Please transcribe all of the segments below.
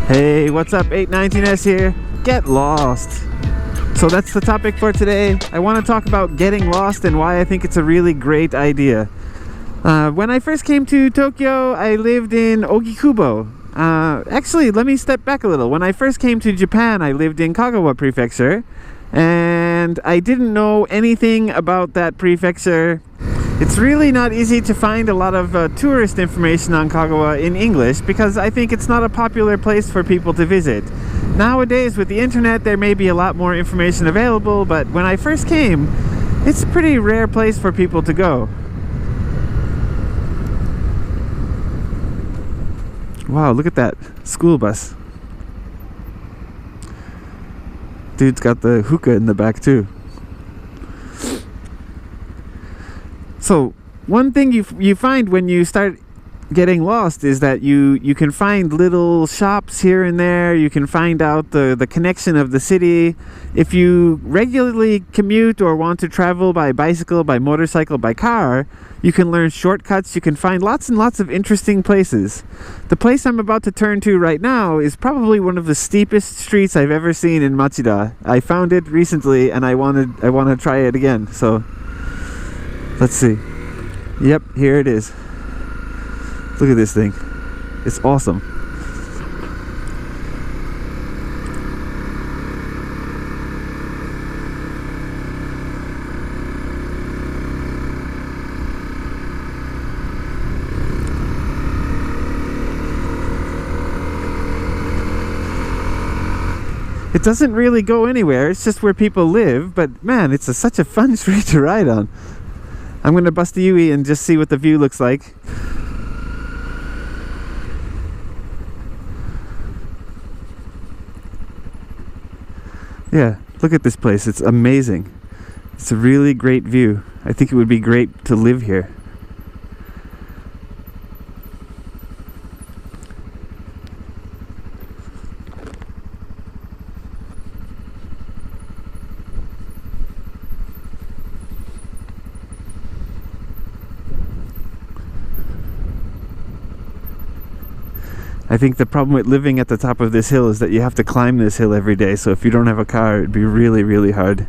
Hey, what's up? 819S here. Get lost. So that's the topic for today. I want to talk about getting lost and why I think it's a really great idea. When I first came to Tokyo, I lived in Ogikubo. Actually, let me step back a little. When I first came to Japan, I lived in Kagawa Prefecture, and I didn't know anything about that prefecture. It's really not easy to find a lot of tourist information on Kagawa in English because I think it's not a popular place for people to visit. Nowadays, with the internet, there may be a lot more information available, but when I first came, it's a pretty rare place for people to go. Wow, look at that school bus. Dude's got the hookah in the back too. So one thing you find when you start getting lost is that you can find little shops here and there. You can find out the connection of the city. If you regularly commute or want to travel by bicycle, by motorcycle, by car, you can learn shortcuts. You can find lots and lots of interesting places. The place I'm about to turn to right now is probably one of the steepest streets I've ever seen in Machida. I found it recently and I want to try it again. So let's see. Yep, here it is. Look at this thing. It's awesome. It doesn't really go anywhere. It's just where people live, but man, it's such a fun street to ride on. I'm going to bust a U-ey and just see what the view looks like. Yeah, look at this place. It's amazing. It's a really great view. I think it would be great to live here. I think the problem with living at the top of this hill is that you have to climb this hill every day, so if you don't have a car, it'd be really, really hard.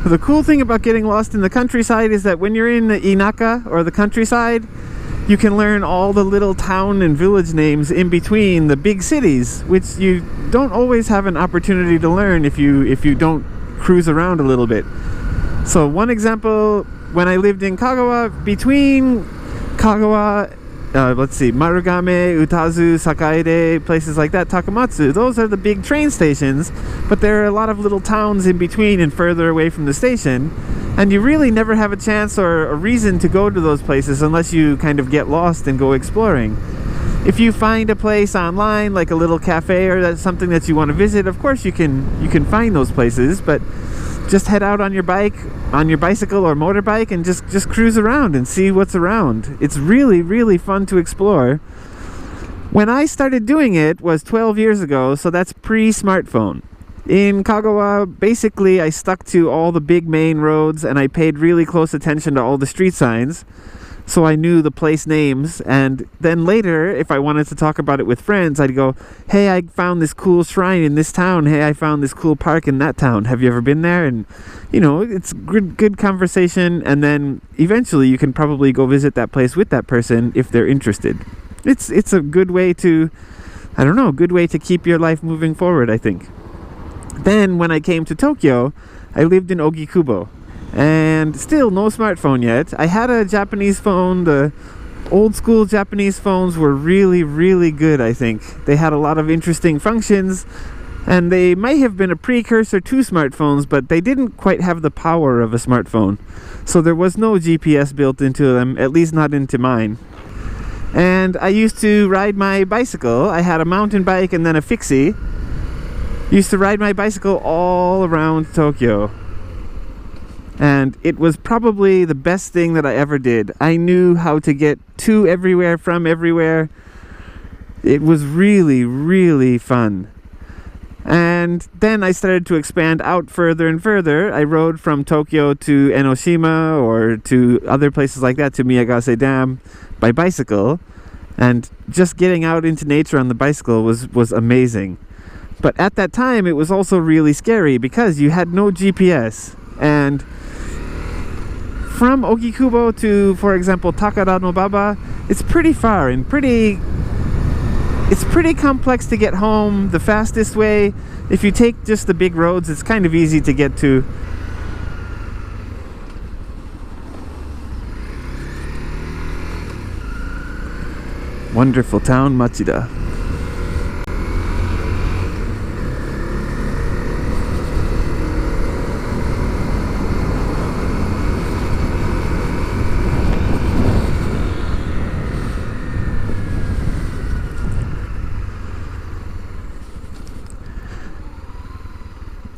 The cool thing about getting lost in the countryside is that when you're in the Inaka, or the countryside, you can learn all the little town and village names in between the big cities, which you don't always have an opportunity to learn if you don't cruise around a little bit. So one example, when I lived in Kagawa, between Kagawa, let's see, Marugame, Utazu, Sakaide, places like that, Takamatsu, those are the big train stations, but there are a lot of little towns in between and further away from the station. And you really never have a chance or a reason to go to those places unless you kind of get lost and go exploring. If you find a place online, like a little cafe or that's something that you want to visit, of course you can find those places, but just head out on your bike, on your bicycle or motorbike, and just cruise around and see what's around. It's really, really fun to explore. When I started doing it was 12 years ago, so that's pre-smartphone. In Kagawa, basically I stuck to all the big main roads and I paid really close attention to all the street signs, so I knew the place names. And then later, if I wanted to talk about it with friends, I'd go, hey, I found this cool shrine in this town. Hey, I found this cool park in that town. Have you ever been there? And you know, it's good conversation, and then eventually you can probably go visit that place with that person if they're interested. It's a good way to, I don't know, good way to keep your life moving forward, I think. Then when I came to Tokyo, I lived in Ogikubo, and still no smartphone yet. I had a Japanese phone. The old school Japanese phones were really, really good, I think. They had a lot of interesting functions, and they may have been a precursor to smartphones, but they didn't quite have the power of a smartphone. So there was no GPS built into them, at least not into mine. And I used to ride my bicycle. I had a mountain bike and then a fixie. Used to ride my bicycle all around Tokyo, and it was probably the best thing that I ever did. I knew how to get to everywhere, from everywhere. It was really, really fun. And then I started to expand out further and further. I rode from Tokyo to Enoshima or to other places like that, to Miyagase Dam, by bicycle. And just getting out into nature on the bicycle was amazing. But at that time, it was also really scary because you had no GPS. And from Ogikubo to, for example, Takara no Baba, it's pretty far and it's pretty complex to get home. The fastest way, if you take just the big roads, it's kind of easy to get to. Wonderful town, Machida.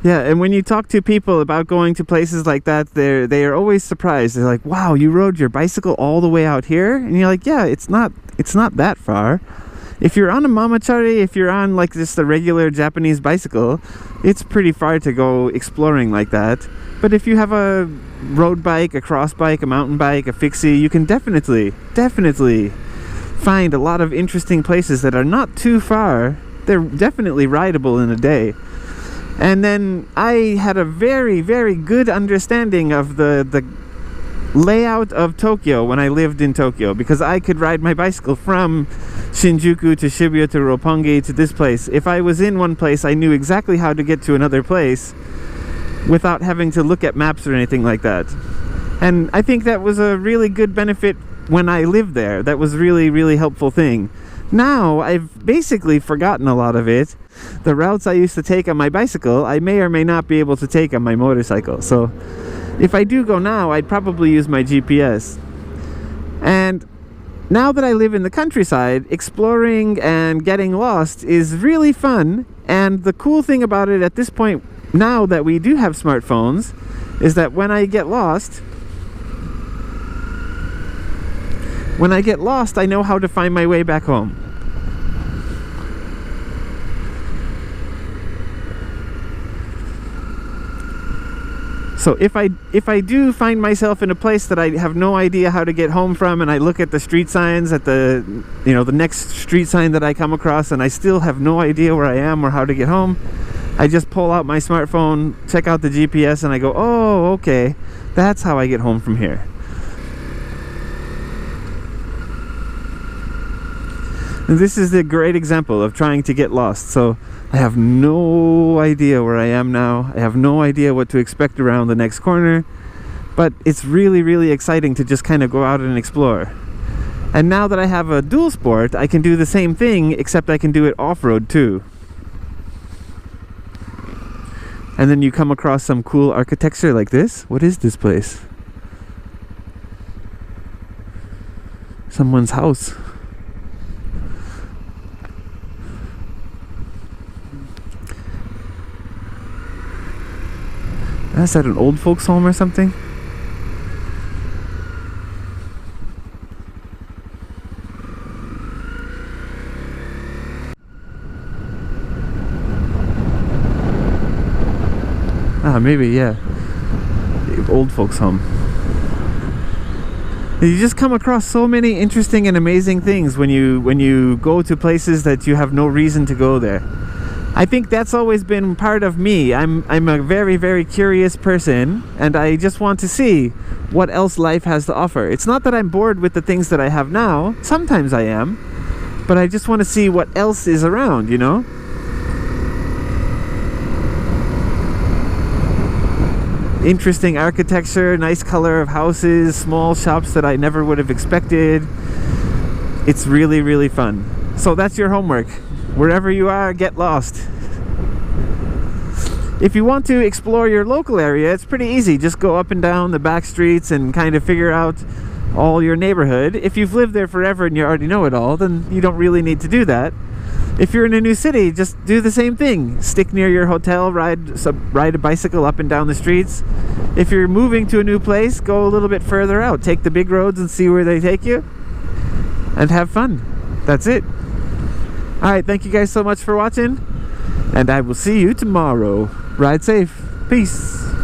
Yeah, and when you talk to people about going to places like that, they are always surprised. They're like, "Wow, you rode your bicycle all the way out here?" And you're like, "Yeah, it's not that far. If you're on a mamachari, if you're on like just a regular Japanese bicycle, it's pretty far to go exploring like that. But if you have a road bike, a cross bike, a mountain bike, a fixie, you can definitely find a lot of interesting places that are not too far. They're definitely rideable in a day." And then I had a very, very good understanding of the layout of Tokyo when I lived in Tokyo, because I could ride my bicycle from Shinjuku to Shibuya to Roppongi to this place. If I was in one place, I knew exactly how to get to another place without having to look at maps or anything like that. And I think that was a really good benefit when I lived there. That was really, really helpful thing. Now, I've basically forgotten a lot of it. The routes I used to take on my bicycle, I may or may not be able to take on my motorcycle. So, if I do go now, I'd probably use my GPS. And now that I live in the countryside, exploring and getting lost is really fun. And the cool thing about it at this point, now that we do have smartphones, is that when I get lost, I know how to find my way back home. So if I do find myself in a place that I have no idea how to get home from, and I look at the street signs at the next street sign that I come across, and I still have no idea where I am or how to get home, I just pull out my smartphone, check out the GPS, and I go, "Oh, okay, that's how I get home from here." And this is a great example of trying to get lost. So I have no idea where I am now. I have no idea what to expect around the next corner. But it's really, really exciting to just kind of go out and explore. And now that I have a dual sport, I can do the same thing, except I can do it off-road too. And then you come across some cool architecture like this. What is this place? Someone's house. Is that an old folks home or something? Maybe, yeah. Old folks home. You just come across so many interesting and amazing things when you go to places that you have no reason to go there. I think that's always been part of me. I'm a very, very curious person, and I just want to see what else life has to offer. It's not that I'm bored with the things that I have now. Sometimes I am, but I just want to see what else is around, you know? Interesting architecture, nice color of houses, small shops that I never would have expected. It's really, really fun. So that's your homework. Wherever you are, get lost. If you want to explore your local area, it's pretty easy. Just go up and down the back streets and kind of figure out all your neighborhood. If you've lived there forever and you already know it all, then you don't really need to do that. If you're in a new city, just do the same thing. Stick near your hotel, ride a bicycle up and down the streets. If you're moving to a new place, go a little bit further out. Take the big roads and see where they take you. And have fun. That's it. Alright, thank you guys so much for watching. And I will see you tomorrow. Ride safe. Peace.